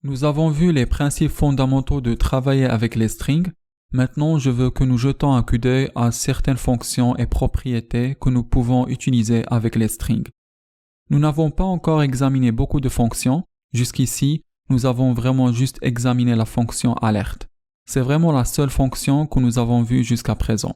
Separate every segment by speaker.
Speaker 1: Nous avons vu les principes fondamentaux de travailler avec les strings. Maintenant, je veux que nous jetons un coup d'œil à certaines fonctions et propriétés que nous pouvons utiliser avec les strings. Nous n'avons pas encore examiné beaucoup de fonctions. Jusqu'ici, nous avons vraiment juste examiné la fonction alerte. C'est vraiment la seule fonction que nous avons vue jusqu'à présent.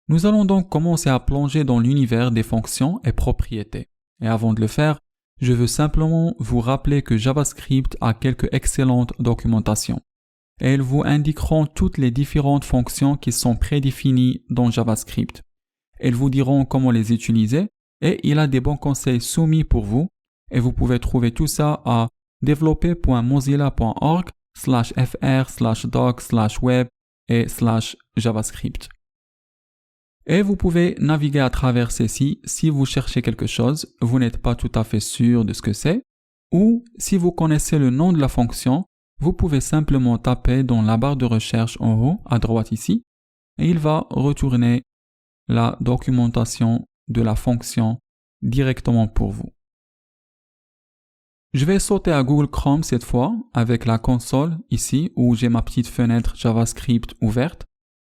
Speaker 1: Nous allons donc commencer à plonger dans l'univers des fonctions et propriétés. Et avant de le faire, je veux simplement vous rappeler que JavaScript a quelques excellentes documentations. Et elles vous indiqueront toutes les différentes fonctions qui sont prédéfinies dans JavaScript. Elles vous diront comment les utiliser et il a des bons conseils soumis pour vous et vous pouvez trouver tout ça à développer.mozilla.org/fr/doc/web et /javascript. Et vous pouvez naviguer à travers ceci si vous cherchez quelque chose, vous n'êtes pas tout à fait sûr de ce que c'est, ou si vous connaissez le nom de la fonction, vous pouvez simplement taper dans la barre de recherche en haut, à droite ici, et il va retourner la documentation de la fonction directement pour vous. Je vais sauter à Google Chrome cette fois, avec la console ici, où j'ai ma petite fenêtre JavaScript ouverte,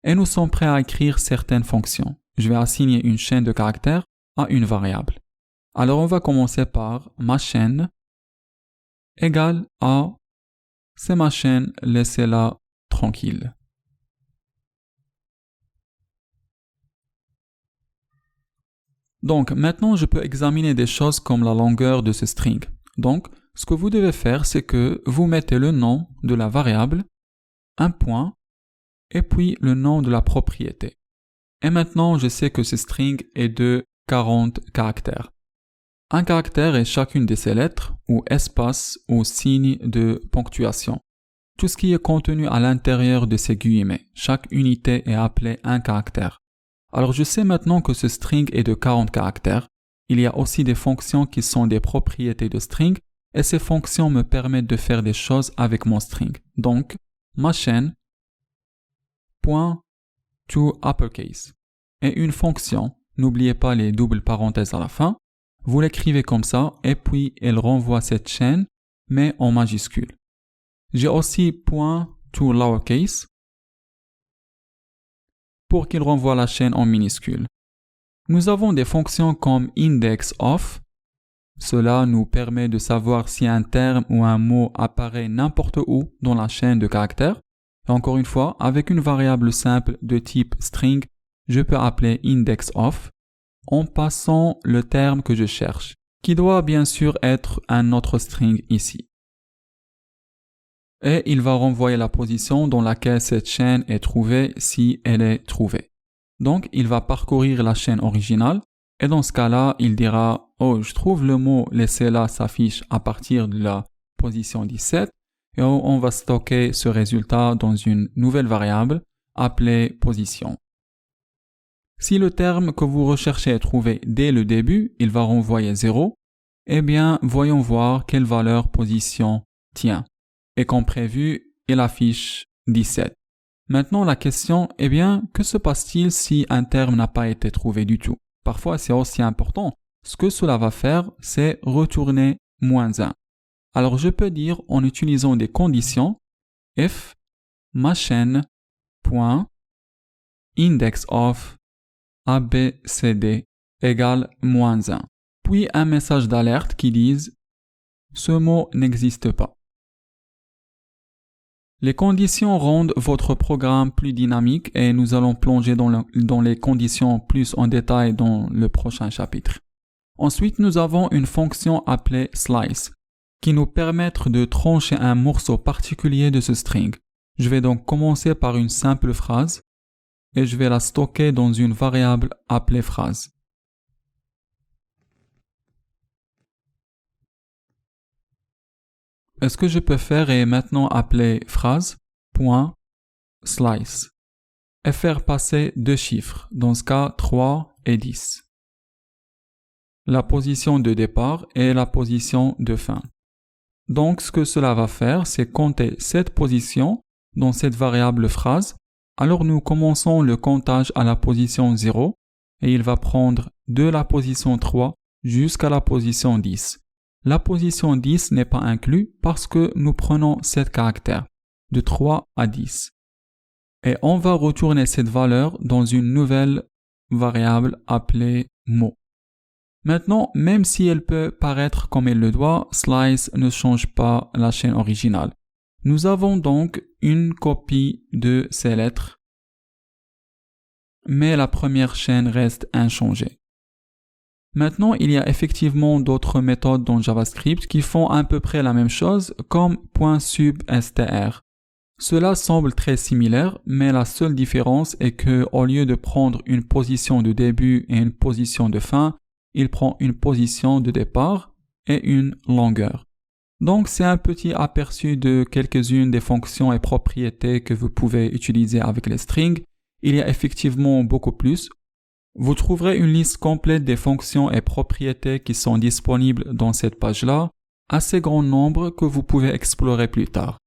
Speaker 1: et nous sommes prêts à écrire certaines fonctions. Je vais assigner une chaîne de caractères à une variable. Alors on va commencer par ma chaîne égale à c'est ma chaîne, laissez-la tranquille. Donc maintenant je peux examiner des choses comme la longueur de ce string. Donc ce que vous devez faire c'est que vous mettez le nom de la variable, un point, et puis le nom de la propriété. Et maintenant, je sais que ce string est de 40 caractères. Un caractère est chacune de ces lettres, ou espaces, ou signes de ponctuation. Tout ce qui est contenu à l'intérieur de ces guillemets. Chaque unité est appelée un caractère. Alors je sais maintenant que ce string est de 40 caractères. Il y a aussi des fonctions qui sont des propriétés de string, et ces fonctions me permettent de faire des choses avec mon string. Donc, ma chaîne, to uppercase. Et une fonction, n'oubliez pas les doubles parenthèses à la fin, vous l'écrivez comme ça et puis elle renvoie cette chaîne mais en majuscule. J'ai aussi to lowercase pour qu'il renvoie la chaîne en minuscule. Nous avons des fonctions comme index of. Cela nous permet de savoir si un terme ou un mot apparaît n'importe où dans la chaîne de caractères. Et encore une fois, avec une variable simple de type string, je peux appeler index of en passant le terme que je cherche, qui doit bien sûr être un autre string ici. Et il va renvoyer la position dans laquelle cette chaîne est trouvée si elle est trouvée. Donc, il va parcourir la chaîne originale et dans ce cas-là, il dira « Oh, je trouve le mot « laissez-la » s'affiche à partir de la position 17 » et on va stocker ce résultat dans une nouvelle variable appelée position. Si le terme que vous recherchez est trouvé dès le début, il va renvoyer 0. Eh bien, voyons voir quelle valeur position tient. Et comme prévu, il affiche 17. Maintenant, la question, que se passe-t-il si un terme n'a pas été trouvé du tout? Parfois, c'est aussi important. Ce que cela va faire, c'est retourner -1. Alors, je peux dire en utilisant des conditions if ma chaîne point index of abcd égale -1. Puis un message d'alerte qui dise ce mot n'existe pas. Les conditions rendent votre programme plus dynamique et nous allons plonger dans les conditions plus en détail dans le prochain chapitre. Ensuite, nous avons une fonction appelée slice qui nous permet de trancher un morceau particulier de ce string. Je vais donc commencer par une simple phrase et je vais la stocker dans une variable appelée phrase. Et ce que je peux faire est maintenant appeler phrase.slice et faire passer deux chiffres, dans ce cas 3 et 10. La position de départ et la position de fin. Donc ce que cela va faire, c'est compter cette position dans cette variable phrase. Alors nous commençons le comptage à la position 0 et il va prendre de la position 3 jusqu'à la position 10. La position 10 n'est pas inclue parce que nous prenons 7 caractères, de 3 à 10. Et on va retourner cette valeur dans une nouvelle variable appelée mot. Maintenant, même si elle peut paraître comme elle le doit, slice ne change pas la chaîne originale. Nous avons donc une copie de ces lettres, mais la première chaîne reste inchangée. Maintenant, il y a effectivement d'autres méthodes dans JavaScript qui font à peu près la même chose, comme .substr. Cela semble très similaire, mais la seule différence est que, au lieu de prendre une position de début et une position de fin, il prend une position de départ et une longueur. Donc, c'est un petit aperçu de quelques-unes des fonctions et propriétés que vous pouvez utiliser avec les strings. Il y a effectivement beaucoup plus. Vous trouverez une liste complète des fonctions et propriétés qui sont disponibles dans cette page-là, assez grand nombre que vous pouvez explorer plus tard.